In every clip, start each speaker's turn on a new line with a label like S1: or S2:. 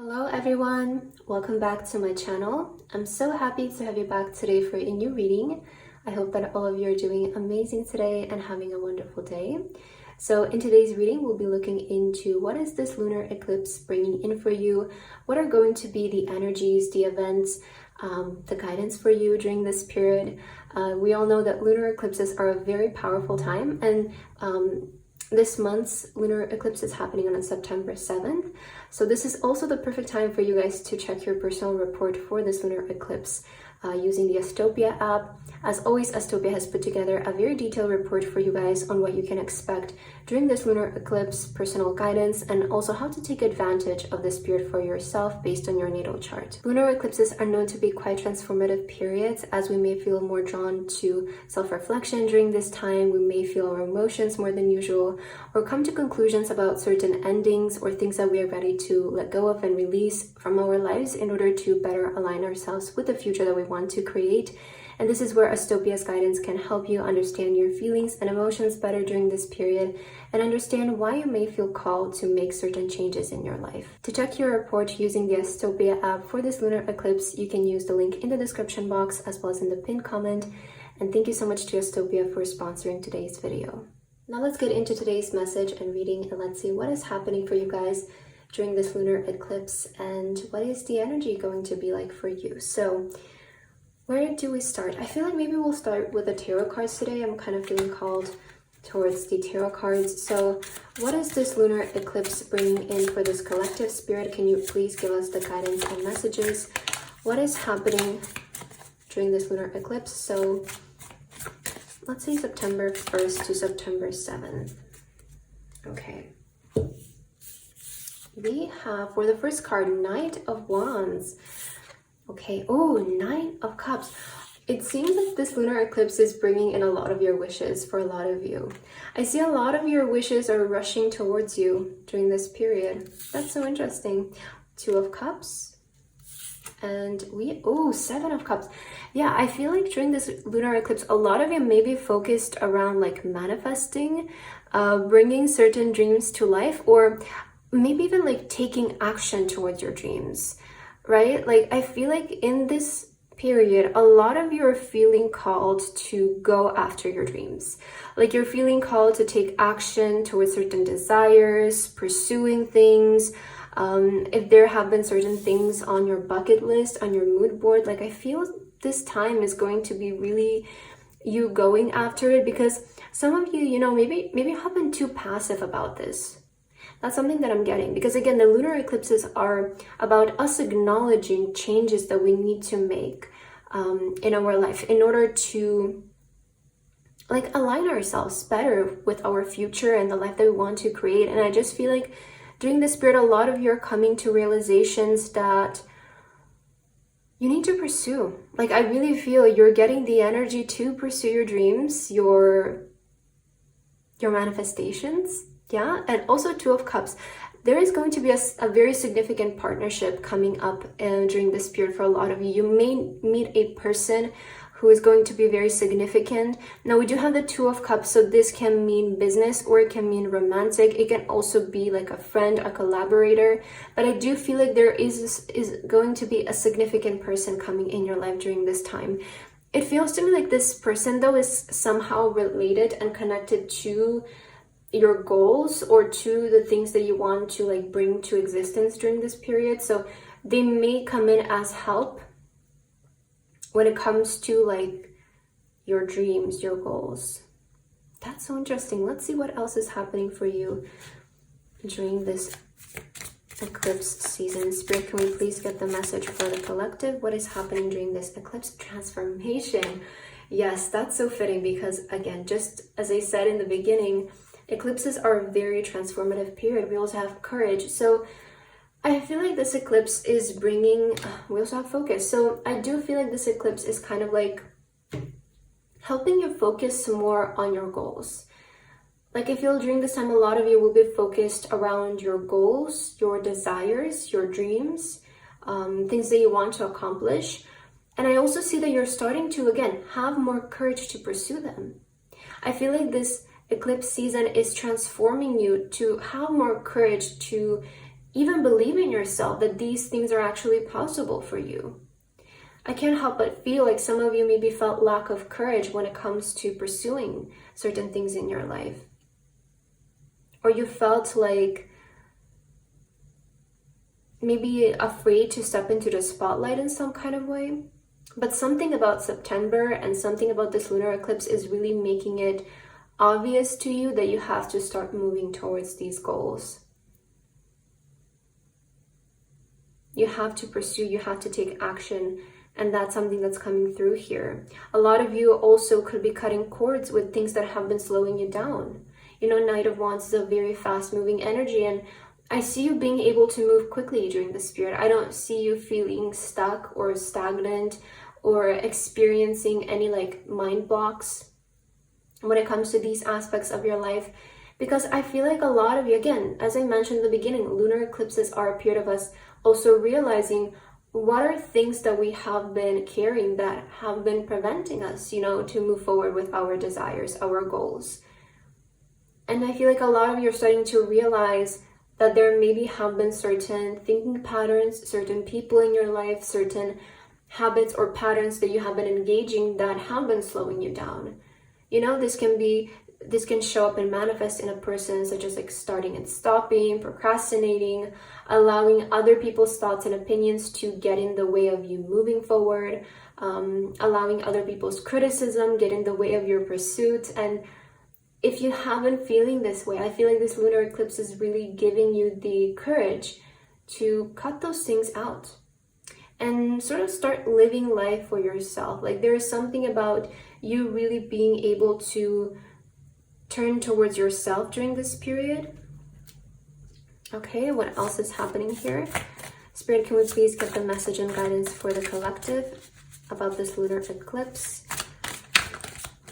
S1: Hello everyone, welcome back to my channel. I'm so happy to have you back today for a new reading. I hope that all of you are doing amazing today and having a wonderful day. So in today's reading, we'll be looking into what is this lunar eclipse bringing in for you, what are going to be the energies, the events, the guidance for you during this period. We all know that lunar eclipses are a very powerful time, and this month's lunar eclipse is happening on September 7th. So this is also the perfect time for you guys to check your personal report for this lunar eclipse using the Astopia app. As always, Astopia has put together a very detailed report for you guys on what you can expect during this lunar eclipse, personal guidance, and also how to take advantage of this period for yourself based on your natal chart. Lunar eclipses are known to be quite transformative periods, as we may feel more drawn to self-reflection during this time. We may feel our emotions more than usual, or come to conclusions about certain endings or things that we are ready to let go of and release from our lives in order to better align ourselves with the future that we want to create. And this is where Astopia's guidance can help you understand your feelings and emotions better during this period and understand why you may feel called to make certain changes in your life. To check your report using the Astopia app for this lunar eclipse, you can use the link in the description box as well as in the pinned comment. And thank you so much to Astopia for sponsoring today's video. Now let's get into today's message and reading, and let's see what is happening for you guys during this lunar eclipse and what is the energy going to be like for you. So where do we start? I feel like maybe we'll start with the tarot cards today. I'm kind of feeling called towards the tarot cards. So what is this lunar eclipse bringing in for this collective spirit? Can you please give us the guidance and messages? What is happening during this lunar eclipse? So let's say September 1st to September 7th. Okay. We have, for the first card, Knight of Wands. Okay, oh, Knight of Cups. It seems like this lunar eclipse is bringing in a lot of your wishes for a lot of you. I see a lot of your wishes are rushing towards you during this period. That's so interesting. Two of Cups. And Seven of Cups. Yeah, I feel like during this lunar eclipse, a lot of you may be focused around like manifesting, bringing certain dreams to life, or maybe even like taking action towards your dreams. Right? Like, I feel like in this period, a lot of you are feeling called to go after your dreams. Like, you're feeling called to take action towards certain desires, pursuing things. If there have been certain things on your bucket list, on your mood board, like, I feel this time is going to be really you going after it, because some of you, maybe have been too passive about this. That's something that I'm getting, because again, the lunar eclipses are about us acknowledging changes that we need to make in our life in order to like align ourselves better with our future and the life that we want to create. And I just feel like during this period, a lot of you are coming to realizations that you need to pursue. Like, I really feel you're getting the energy to pursue your dreams, your manifestations. Yeah, and also Two of Cups. There is going to be a very significant partnership coming up during this period for a lot of you. You may meet a person who is going to be very significant. Now, we do have the Two of Cups, so this can mean business or it can mean romantic. It can also be like a friend, a collaborator. But I do feel like there is going to be a significant person coming in your life during this time. It feels to me like this person, though, is somehow related and connected to your goals or to the things that you want to like bring to existence during this period. So they may come in as help when it comes to like your dreams, your goals. That's so interesting. Let's see what else is happening for you during this eclipse season. Spirit, can we please get the message for the collective? What is happening during this eclipse? Transformation. Yes, that's so fitting, because again, just as I said in the beginning, eclipses are a very transformative period. We also have courage. So I feel like this eclipse is bringing, we also have focus. So I do feel like this eclipse is kind of like helping you focus more on your goals. Like, I feel during this time, a lot of you will be focused around your goals, your desires, your dreams, things that you want to accomplish. And I also see that you're starting to, again, have more courage to pursue them. I feel like this eclipse season is transforming you to have more courage to even believe in yourself that these things are actually possible for you. I can't help but feel like some of you maybe felt lack of courage when it comes to pursuing certain things in your life. Or you felt like maybe afraid to step into the spotlight in some kind of way. But something about September and something about this lunar eclipse is really making it obvious to you that you have to start moving towards these goals. You have to pursue, you have to take action, and that's something that's coming through here. A lot of you also could be cutting cords with things that have been slowing you down. You know, Knight of Wands is a very fast-moving energy, and I see you being able to move quickly during this period. I don't see you feeling stuck or stagnant or experiencing any like mind blocks when it comes to these aspects of your life, because I feel like a lot of you, again, as I mentioned in the beginning, lunar eclipses are a period of us also realizing what are things that we have been carrying that have been preventing us, you know, to move forward with our desires, our goals. And I feel like a lot of you are starting to realize that there maybe have been certain thinking patterns, certain people in your life, certain habits or patterns that you have been engaging that have been slowing you down. You know, this can show up and manifest in a person such as like starting and stopping, procrastinating, allowing other people's thoughts and opinions to get in the way of you moving forward, allowing other people's criticism get in the way of your pursuit. And if you haven't feeling this way, I feel like this lunar eclipse is really giving you the courage to cut those things out and sort of start living life for yourself. Like there is something about you really being able to turn towards yourself during this period. Okay, what else is happening here? Spirit, can we please get the message and guidance for the collective about this lunar eclipse?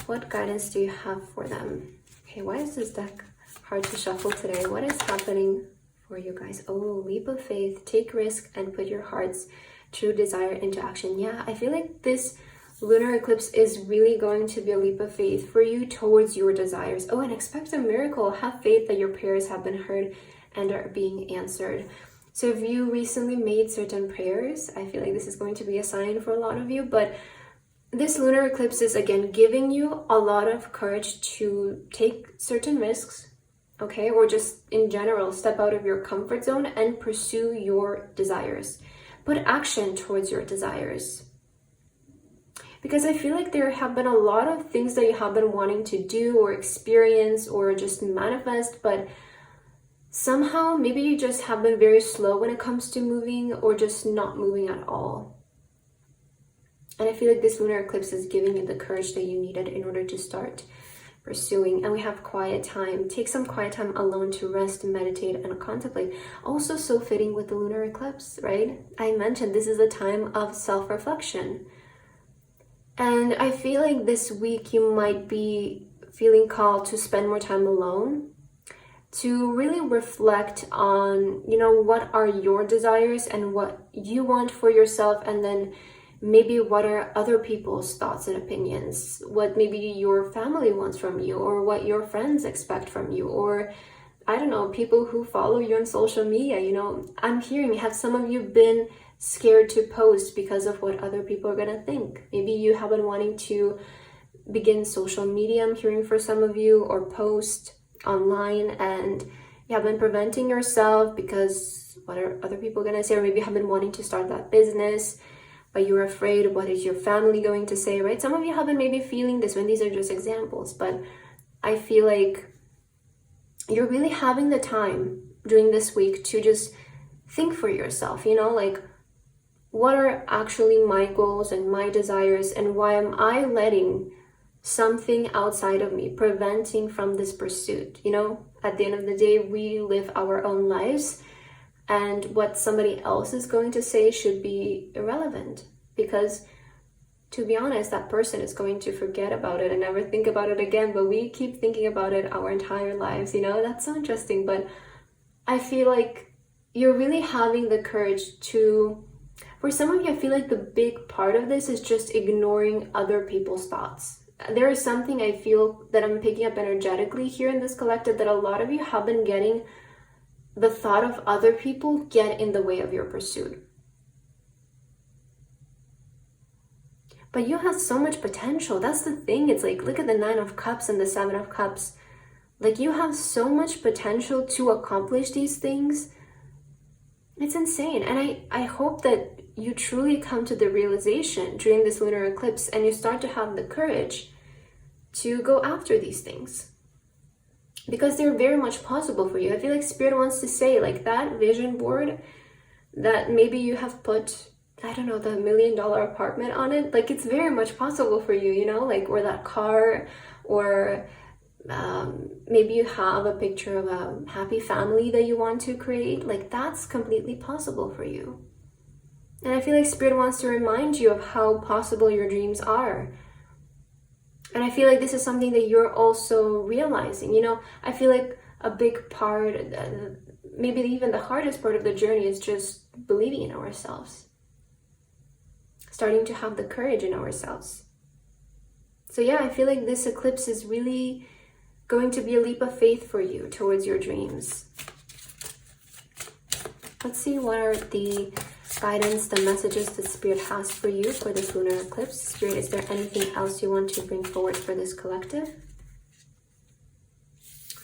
S1: What guidance do you have for them? Okay, why is this deck hard to shuffle today? What is happening for you guys? Oh, leap of faith, take risk and put your heart's true desire into action. Yeah, I feel like this lunar eclipse is really going to be a leap of faith for you towards your desires. Oh, and expect a miracle. Have faith that your prayers have been heard and are being answered. So if you recently made certain prayers, I feel like this is going to be a sign for a lot of you. But this lunar eclipse is again giving you a lot of courage to take certain risks, okay? Or just in general, step out of your comfort zone and pursue your desires. Put action towards your desires. Because I feel like there have been a lot of things that you have been wanting to do or experience or just manifest, but somehow maybe you just have been very slow when it comes to moving or just not moving at all. And I feel like this lunar eclipse is giving you the courage that you needed in order to start pursuing. And we have quiet time. Take some quiet time alone to rest, meditate, and contemplate. Also so fitting with the lunar eclipse, right? I mentioned this is a time of self-reflection. And I feel like this week you might be feeling called to spend more time alone, to really reflect on, you know, what are your desires and what you want for yourself, and then maybe what are other people's thoughts and opinions, what maybe your family wants from you, or what your friends expect from you, or I don't know, people who follow you on social media. You know, I'm hearing, have some of you been scared to post because of what other people are gonna think? Maybe you have been wanting to begin social media, I'm hearing for some of you, or post online, and you have been preventing yourself because what are other people gonna say? Or maybe you have been wanting to start that business, but you're afraid of what is your family going to say, right? Some of you have been maybe feeling this when these are just examples, but I feel like you're really having the time during this week to just think for yourself, you know, like what are actually my goals and my desires, and why am I letting something outside of me preventing from this pursuit? You know, at the end of the day, we live our own lives, and what somebody else is going to say should be irrelevant, because to be honest, that person is going to forget about it and never think about it again, but we keep thinking about it our entire lives, you know? That's so interesting. But I feel like you're really having the courage to, for some of you, I feel like the big part of this is just ignoring other people's thoughts. There is something I feel that I'm picking up energetically here in this collective, that a lot of you have been getting the thought of other people get in the way of your pursuit. But you have so much potential. That's the thing. It's like, look at the 9 of Cups and the 7 of Cups. Like, you have so much potential to accomplish these things. It's insane. And I hope that you truly come to the realization during this lunar eclipse and you start to have the courage to go after these things. Because they're very much possible for you. I feel like Spirit wants to say, like, that vision board that maybe you have put, I don't know, the $1 million apartment on it, like, it's very much possible for you, you know, like, or that car, or maybe you have a picture of a happy family that you want to create. Like, that's completely possible for you. And I feel like Spirit wants to remind you of how possible your dreams are. And I feel like this is something that you're also realizing. You know, I feel like a big part, maybe even the hardest part of the journey, is just believing in ourselves. Starting to have the courage in ourselves. So yeah, I feel like this eclipse is really going to be a leap of faith for you towards your dreams. Let's see, what are the guidance, the messages that Spirit has for you for this lunar eclipse. Spirit, is there anything else you want to bring forward for this collective?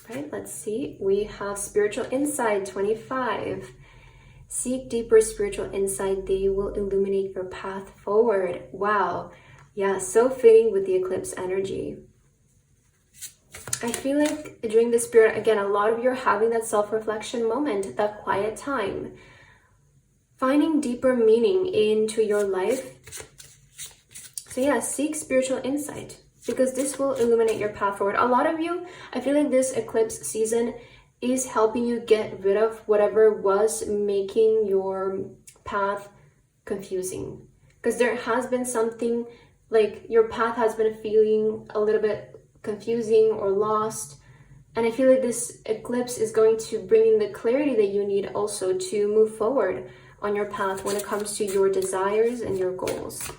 S1: All right, let's see. We have spiritual insight 25. Seek deeper spiritual insight. They will illuminate your path forward. Wow. Yeah, so fitting with the eclipse energy. I feel like during this period, again, a lot of you are having that self-reflection moment, that quiet time. Finding deeper meaning into your life. So yeah, seek spiritual insight, because this will illuminate your path forward. A lot of you, I feel like this eclipse season is helping you get rid of whatever was making your path confusing. Because there has been something, like, your path has been feeling a little bit confusing or lost. And I feel like this eclipse is going to bring in the clarity that you need also to move forward on your path when it comes to your desires and your goals.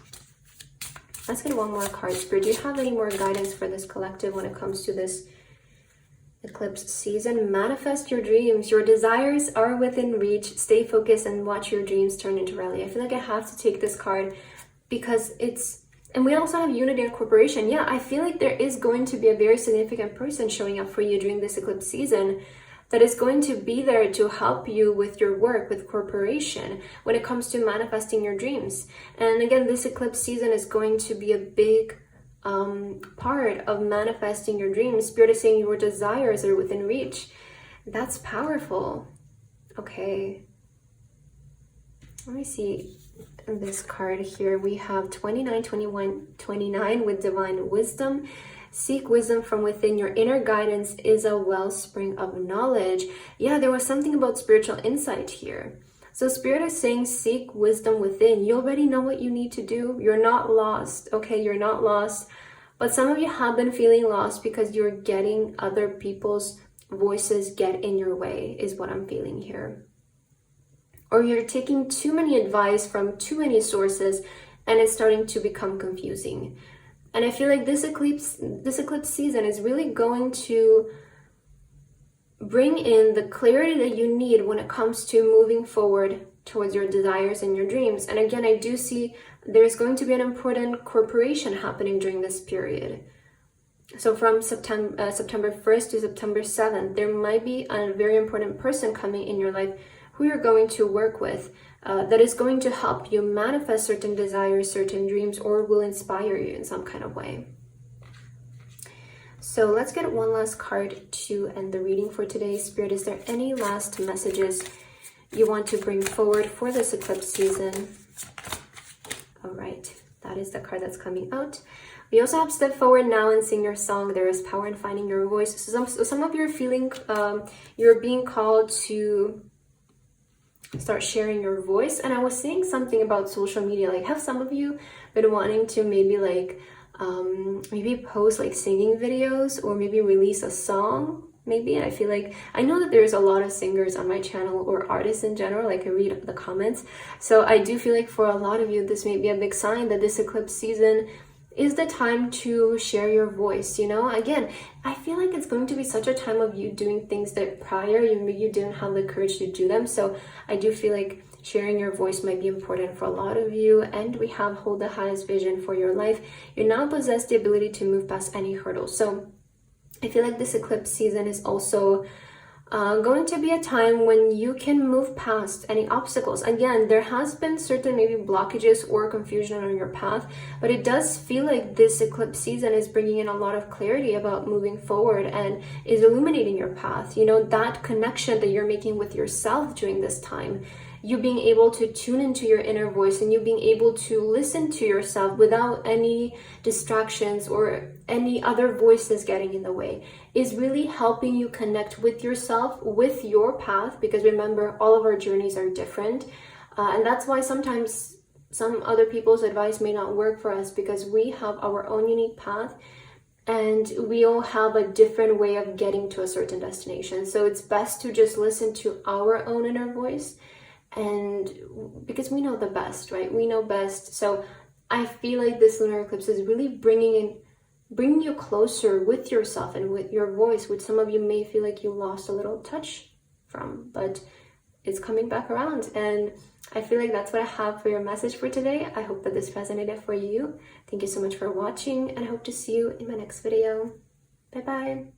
S1: Let's get one more card. Spirit, do you have any more guidance for this collective when it comes to this eclipse season? Manifest your dreams. Your desires are within reach. Stay focused and watch your dreams turn into reality. I feel like I have to take this card because it's, and we also have unity and cooperation. Yeah, I feel like there is going to be a very significant person showing up for you during this eclipse season that is going to be there to help you with your work, with cooperation, when it comes to manifesting your dreams. And again, this eclipse season is going to be a big part of manifesting your dreams. Spirit is saying your desires are within reach. That's powerful. Okay. Let me see. In this card here, we have 29, 21, 29 with divine wisdom. Seek wisdom from within. Your inner guidance is a wellspring of knowledge. Yeah, there was something about spiritual insight here. So Spirit is saying seek wisdom within. You already know what you need to do. You're not lost, okay? You're not lost. But some of you have been feeling lost because you're getting other people's voices get in your way, is what I'm feeling here. Or you're taking too many advice from too many sources and it's starting to become confusing. And I feel like this eclipse season is really going to bring in the clarity that you need when it comes to moving forward towards your desires and your dreams. And again, I do see there's going to be an important cooperation happening during this period. So from September 1st to September 7th, there might be a very important person coming in your life who you're going to work with that is going to help you manifest certain desires, certain dreams, or will inspire you in some kind of way. So let's get one last card to end the reading for today. Spirit, is there any last messages you want to bring forward for this eclipse season? All right, that is the card that's coming out. We also have Step Forward Now and Sing Your Song. There is power in finding your voice. So some of you are feeling you're being called to start sharing your voice. And I was saying something about social media. Like, have some of you been wanting to maybe like maybe post like singing videos or maybe release a song? Maybe. And I feel like I know that there's a lot of singers on my channel or artists in general. Like, I read the comments. So I do feel like for a lot of you, this may be a big sign that this eclipse season is the time to share your voice. You know, again, I feel like it's going to be such a time of you doing things that prior you didn't have the courage to do them. So I do feel like sharing your voice might be important for a lot of you. And we have hold the highest vision for your life. You now possess the ability to move past any hurdles. So I feel like this eclipse season is also going to be a time when you can move past any obstacles. Again, there has been certain maybe blockages or confusion on your path, but it does feel like this eclipse season is bringing in a lot of clarity about moving forward and is illuminating your path. You know, that connection that you're making with yourself during this time, you being able to tune into your inner voice and you being able to listen to yourself without any distractions or any other voices getting in the way, is really helping you connect with yourself, with your path. Because remember, all of our journeys are different, and that's why sometimes some other people's advice may not work for us, because we have our own unique path and we all have a different way of getting to a certain destination. So it's best to just listen to our own inner voice, and because we know the best, right? We know best. So I feel like this lunar eclipse is really bringing you closer with yourself and with your voice, which some of you may feel like you lost a little touch from, but it's coming back around. And I feel like that's what I have for your message for today. I hope that this resonated for you. Thank you so much for watching, and I hope to see you in my next video. Bye bye.